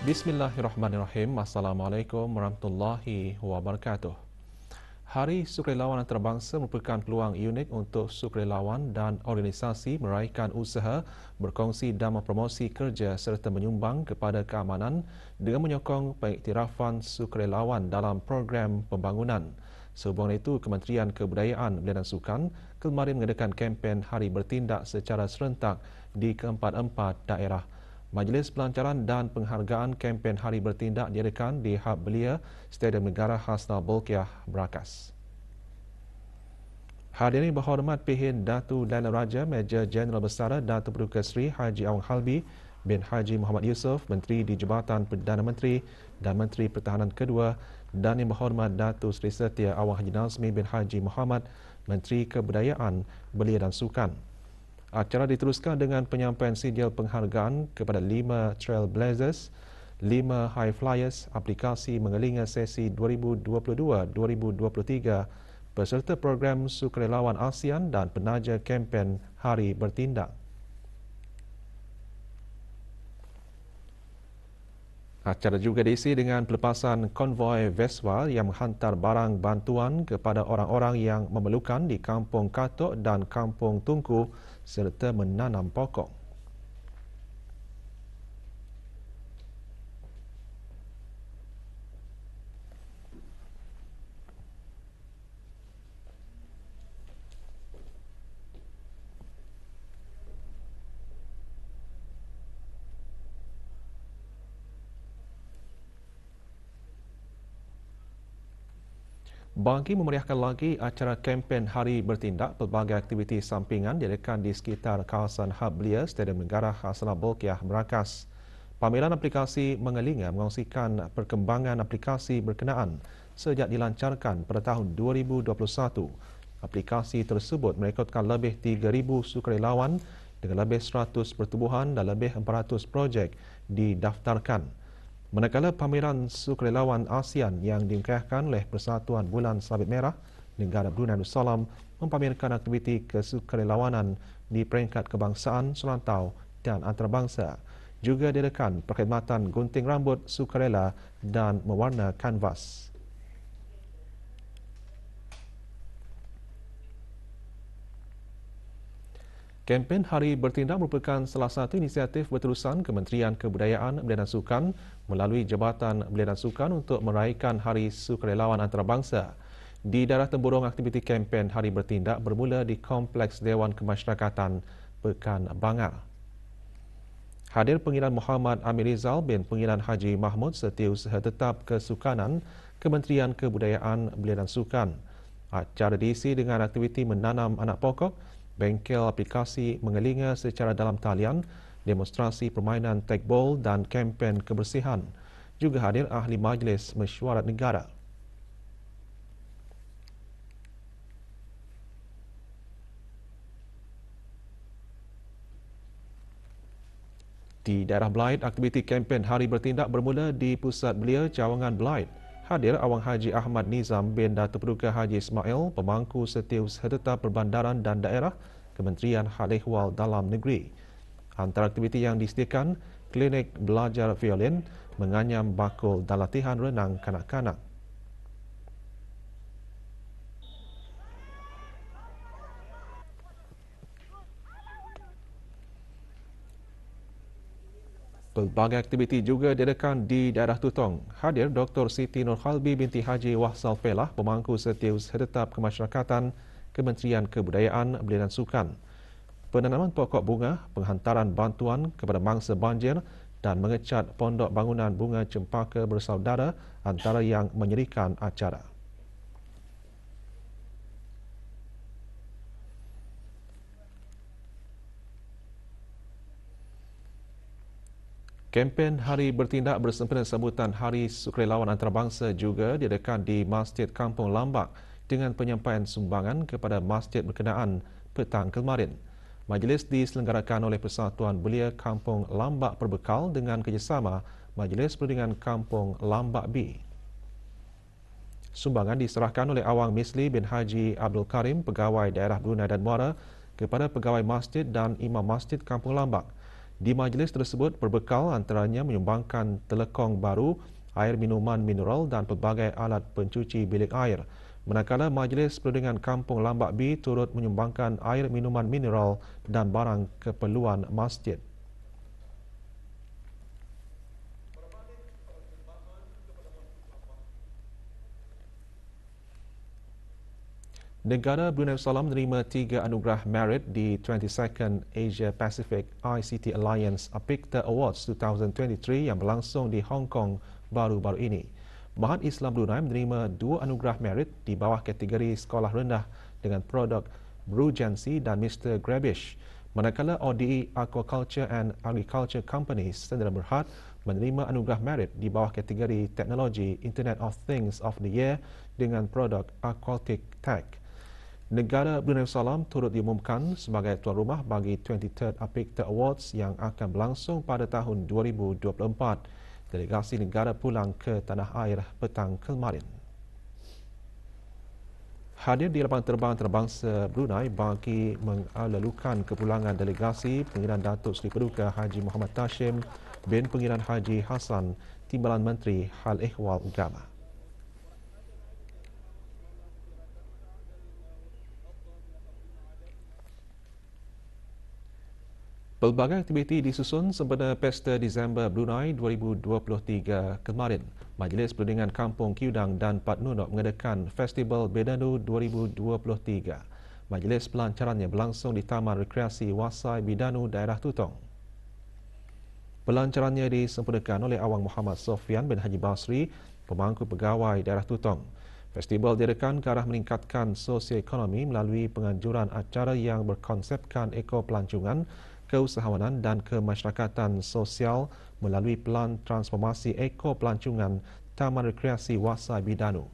Bismillahirrahmanirrahim. Assalamualaikum warahmatullahi wabarakatuh. Hari Sukarelawan Antarabangsa merupakan peluang unik untuk sukarelawan dan organisasi meraihkan usaha, berkongsi dan mempromosi kerja serta menyumbang kepada keamanan dengan menyokong pengiktirafan sukarelawan dalam program pembangunan. Sehubungan itu, Kementerian Kebudayaan, Belia dan Sukan kemarin mengadakan kempen Hari Bertindak secara serentak di keempat-empat daerah. Majlis Pelancaran dan Penghargaan kempen Hari Bertindak diadakan di Hub Belia, Stadium Negara Hasna Bolkiah, Berakas. Hadirin berhormat Pihin Datu Laila Raja, Major Jeneral Besara Datuk Paduka Seri Haji Awang Halbi bin Haji Muhammad Yusof, Menteri di Jabatan Perdana Menteri dan Menteri Pertahanan Kedua, dan Yang Berhormat Datuk Seri Setia Awang Haji Nazmi bin Haji Muhammad, Menteri Kebudayaan, Belia dan Sukan. Acara diteruskan dengan penyampaian sijil penghargaan kepada 5 Trailblazers, 5 High Flyers, aplikasi mengelinga sesi 2022-2023, peserta program Sukarelawan ASEAN dan penaja kempen Hari Bertindak. Acara juga diisi dengan pelepasan konvoi Vespa yang menghantar barang bantuan kepada orang-orang yang memerlukan di Kampung Katok dan Kampung Tungku serta menanam pokok. Bagi memeriahkan lagi acara kempen Hari Bertindak, pelbagai aktiviti sampingan diadakan di sekitar kawasan Hub Belia, Stadium Negara Hasna Bolkiah, Berakas. Pameran aplikasi mengelinga mengongsikan perkembangan aplikasi berkenaan sejak dilancarkan pada tahun 2021. Aplikasi tersebut merekodkan lebih 3,000 sukarelawan dengan lebih 100 pertubuhan dan lebih 400 projek didaftarkan. Manakala pameran sukarelawan ASEAN yang dimeriahkan oleh Persatuan Bulan Sabit Merah Negara Brunei Darussalam mempamerkan aktiviti kesukarelawanan di peringkat kebangsaan, serantau dan antarabangsa. Juga diadakan perkhidmatan gunting rambut sukarela dan mewarna kanvas. Kempen Hari Bertindak merupakan salah satu inisiatif berterusan Kementerian Kebudayaan, Belia dan Sukan melalui Jabatan Belia dan Sukan untuk meraihkan Hari Sukarelawan Antarabangsa. Di daerah Temburong, aktiviti kempen Hari Bertindak bermula di Kompleks Dewan Kemasyarakatan Pekan Bangar. Hadir Pengiran Muhammad Amir Rizal bin Pengiran Haji Mahmud Setiausaha Tetap Kesukanan Kementerian Kebudayaan, Belia dan Sukan. Acara diisi dengan aktiviti menanam anak pokok, bengkel aplikasi mengelinga secara dalam talian, demonstrasi permainan tekbol dan kempen kebersihan. Juga hadir ahli Majlis Mesyuarat Negara. Di daerah Belait, aktiviti kempen Hari Bertindak bermula di Pusat Belia, Cawangan Belait. Hadir Awang Haji Ahmad Nizam bin Datuk Paduka Haji Ismail, Pemangku Setiausaha Tetap Perbandaran dan Daerah, Kementerian Hal Ehwal Dalam Negeri. Antara aktiviti yang disediakan, klinik belajar violin, menganyam bakul dan latihan renang kanak-kanak. Pelbagai aktiviti juga diadakan di daerah Tutong. Hadir Dr. Siti Nurhalbi binti Haji Wahsal Felah, Pemangku Setiausaha Tetap Kemasyarakatan, Kementerian Kebudayaan, Belia dan Sukan. Penanaman pokok bunga, penghantaran bantuan kepada mangsa banjir dan mengecat pondok bangunan bunga cempaka bersaudara antara yang menyerikan acara. Kempen Hari Bertindak bersempena sambutan Hari Sukarelawan Antarabangsa juga diadakan di Masjid Kampung Lambak dengan penyampaian sumbangan kepada masjid berkenaan petang kemarin. Majlis diselenggarakan oleh Persatuan Belia Kampung Lambak Perbekal dengan kerjasama Majlis Perundingan Kampung Lambak B. Sumbangan diserahkan oleh Awang Misli bin Haji Abdul Karim, Pegawai Daerah Brunei dan Muara, kepada Pegawai Masjid dan Imam Masjid Kampung Lambak. Di majlis tersebut berbekal antaranya menyumbangkan telekong baru, air minuman mineral dan pelbagai alat pencuci bilik air. Manakala Majlis Perundingan Kampung Lambak B turut menyumbangkan air minuman mineral dan barang keperluan masjid. Negara Brunei Darussalam menerima 3 anugerah merit di 22nd Asia Pacific ICT Alliance APICTA Awards 2023 yang berlangsung di Hong Kong baru-baru ini. Mahat Islam Brunei menerima 2 anugerah merit di bawah kategori sekolah rendah dengan produk Brugency dan Mr. Grabish. Manakala ODE Aquaculture and Agriculture Companies Sdn Bhd menerima anugerah merit di bawah kategori teknologi Internet of Things of the Year dengan produk Aquatic Tech. Negara Brunei Darussalam turut diumumkan sebagai tuan rumah bagi 23rd APICTA Awards yang akan berlangsung pada tahun 2024. Delegasi negara pulang ke tanah air petang kemarin. Hadir di lapangan terbang antarabangsa Brunei bagi mengalukan kepulangan delegasi Pengiran Datuk Seri Paduka Haji Muhammad Tashim bin Pengiran Haji Hassan, Timbalan Menteri Hal Ehwal Agama. Pelbagai aktiviti disusun sempena Pesta Disember Brunei 2023 kemarin. Majlis Perundingan Kampung Kiudang dan Pat Nunok mengadakan Festival Bidanu 2023. Majlis pelancarannya berlangsung di Taman Rekreasi Wasai Bidanu Daerah Tutong. Pelancarannya disempurnakan oleh Awang Muhammad Sofian bin Haji Basri, pemangku pegawai Daerah Tutong. Festival diadakan ke arah meningkatkan sosioekonomi melalui penganjuran acara yang berkonsepkan ekopelancongan, keusahawanan dan kemasyarakatan sosial melalui pelan transformasi ekopelancongan Taman Rekreasi Wasai Bidanu.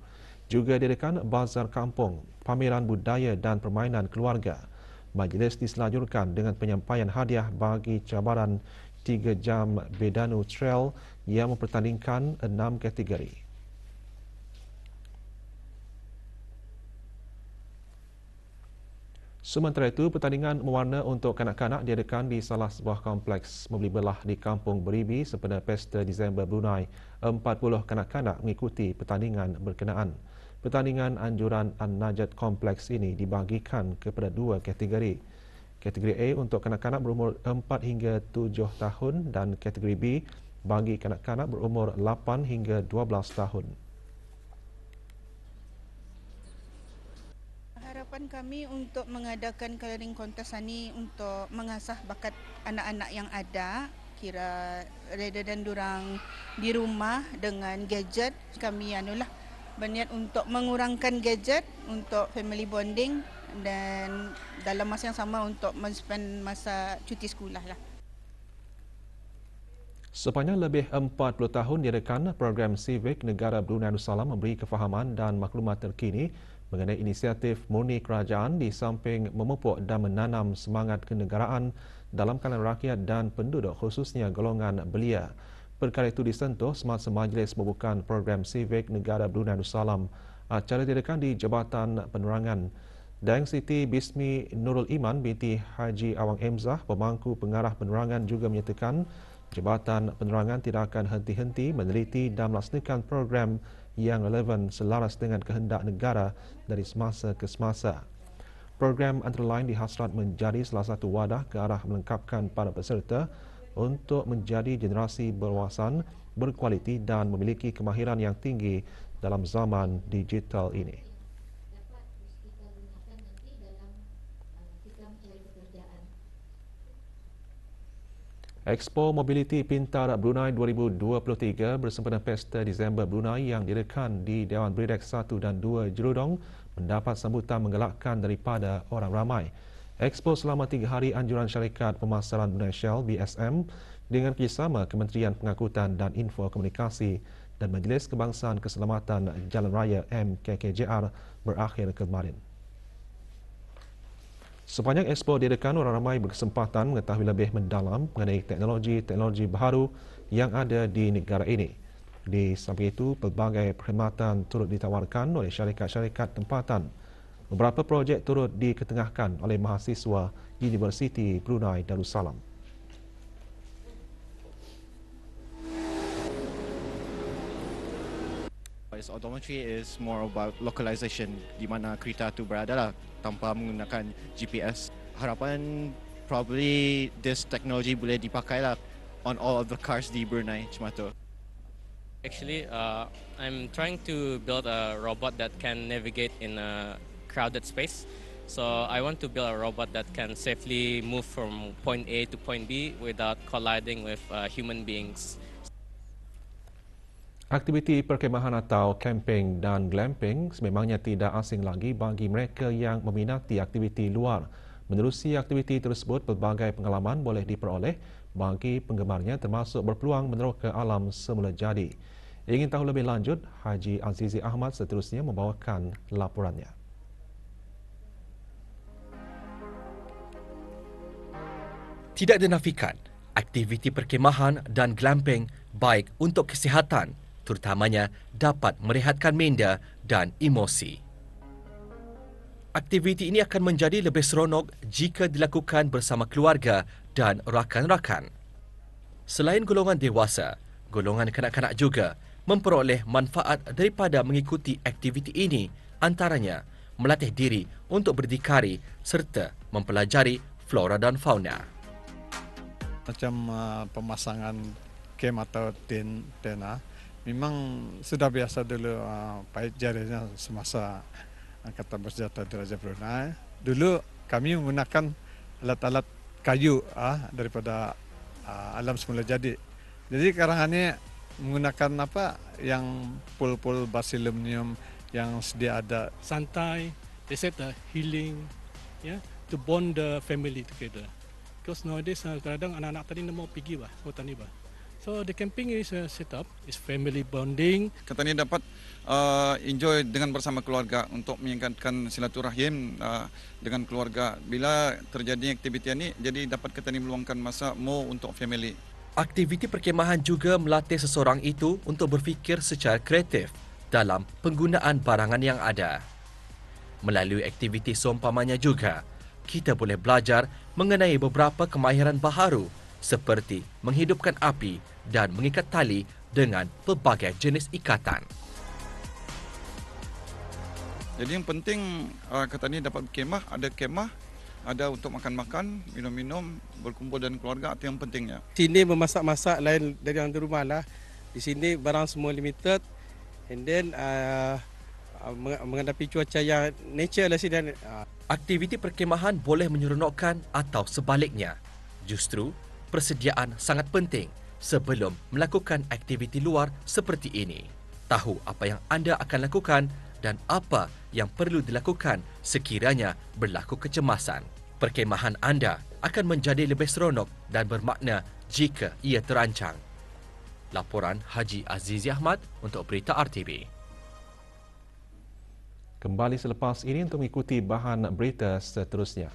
Juga diadakan bazar kampung, pameran budaya dan permainan keluarga. Majlis diselajurkan dengan penyampaian hadiah bagi cabaran 3 jam Bidanu Trail yang mempertandingkan 6 kategori. Sementara itu, pertandingan mewarna untuk kanak-kanak diadakan di salah sebuah kompleks membeli belah di Kampung Beribi sempena Pesta Disember Brunei. 40 kanak-kanak mengikuti pertandingan berkenaan. Pertandingan anjuran An-Najat kompleks ini dibagikan kepada 2 kategori. Kategori A untuk kanak-kanak berumur 4 hingga 7 tahun dan kategori B bagi kanak-kanak berumur 8 hingga 12 tahun. Harapan kami untuk mengadakan coloring contest ini untuk mengasah bakat anak-anak yang ada, kira rather than durang di rumah dengan gadget, kami berniat untuk mengurangkan gadget untuk family bonding dan dalam masa yang sama untuk men-spend masa cuti sekolah lah. Sepanjang lebih 40 tahun diadakan, program Civic Negara Brunei Darussalam memberi kefahaman dan maklumat terkini mengenai inisiatif murni kerajaan di samping memupuk dan menanam semangat kenegaraan dalam kalangan rakyat dan penduduk khususnya golongan belia. Perkara itu disentuh semasa majlis pembukaan program Civic Negara Brunei Darussalam. Acara diadakan di Jabatan Penerangan. Daeng Siti Bismi Nurul Iman binti Haji Awang Emzah, pemangku pengarah penerangan juga menyatakan Jabatan Penerangan tidak akan henti-henti meneliti dan melaksanakan program yang relevan selaras dengan kehendak negara dari semasa ke semasa. Program antara lain dihasrat menjadi salah satu wadah ke arah melengkapkan para peserta untuk menjadi generasi berwawasan, berkualiti dan memiliki kemahiran yang tinggi dalam zaman digital ini. Expo Mobiliti Pintar Brunei 2023 bersempena Pesta Disember Brunei yang diadakan di Dewan Bridek 1 dan 2 Jerudong mendapat sambutan menggelakkan daripada orang ramai. Expo selama 3 hari anjuran syarikat pemasaran Brunei Shell BSM dengan kerjasama Kementerian Pengangkutan dan Info Komunikasi dan Majlis Kebangsaan Keselamatan Jalan Raya MKKJR berakhir kemarin. Sepanjang expo diadakan, orang ramai berkesempatan mengetahui lebih mendalam mengenai teknologi-teknologi baharu yang ada di negara ini. Di samping itu, pelbagai perkhidmatan turut ditawarkan oleh syarikat-syarikat tempatan. Beberapa projek turut diketengahkan oleh mahasiswa Universiti Brunei Darussalam. This odometry is more about localization, di mana kereta tu berada lah tanpa menggunakan GPS. Harapan probably this technology boleh dipakai lah on all of the cars di Brunei macam tu. Actually, I'm trying to build a robot that can navigate in a crowded space. So I want to build a robot that can safely move from point A to point B without colliding with human beings. Aktiviti perkemahan atau camping dan glamping sememangnya tidak asing lagi bagi mereka yang meminati aktiviti luar. Menerusi aktiviti tersebut, pelbagai pengalaman boleh diperoleh bagi penggemarnya termasuk berpeluang meneroka alam semula jadi. Ingin tahu lebih lanjut, Haji Azizi Ahmad seterusnya membawakan laporannya. Tidak dinafikan, aktiviti perkemahan dan glamping baik untuk kesihatan, terutamanya dapat merehatkan minda dan emosi. Aktiviti ini akan menjadi lebih seronok jika dilakukan bersama keluarga dan rakan-rakan. Selain golongan dewasa, golongan kanak-kanak juga memperoleh manfaat daripada mengikuti aktiviti ini, antaranya melatih diri untuk berdikari serta mempelajari flora dan fauna. Macam pemasangan kem atau tena, memang sudah biasa dulu pahit jarinya semasa Angkatan Bersenjata Diraja Brunei. Dulu kami menggunakan alat-alat kayu daripada alam semula jadi. Jadi sekarang ini menggunakan yang pul-pul basilumnium yang sedia ada. Santai, they said healing, to bond the family together. Because nowadays kadang-kadang anak-anak tadi mau pergi hutan ni So the camping is set up, is family bonding. Kita ni dapat enjoy dengan bersama keluarga untuk meningkatkan silaturahim dengan keluarga. Bila terjadi aktiviti ini, jadi dapat kita ni meluangkan masa more untuk family. Aktiviti perkemahan juga melatih seseorang itu untuk berfikir secara kreatif dalam penggunaan barangan yang ada. Melalui aktiviti seumpamanya juga, kita boleh belajar mengenai beberapa kemahiran baharu seperti menghidupkan api dan mengikat tali dengan pelbagai jenis ikatan. Jadi yang penting kita ni dapat berkemah, ada kemah, ada untuk makan-makan, minum-minum, berkumpul dengan keluarga, itu yang pentingnya. Sini memasak-masak lain dari yang di rumah lah. Di sini barang semua limited, and then menghadapi cuaca yang nature lah sini. Aktiviti perkemahan boleh menyeronokkan atau sebaliknya. Justru, persediaan sangat penting sebelum melakukan aktiviti luar seperti ini. Tahu apa yang anda akan lakukan dan apa yang perlu dilakukan sekiranya berlaku kecemasan. Perkemahan anda akan menjadi lebih seronok dan bermakna jika ia terancang. Laporan Haji Azizi Ahmad untuk Berita RTB. Kembali selepas ini untuk mengikuti bahan berita seterusnya.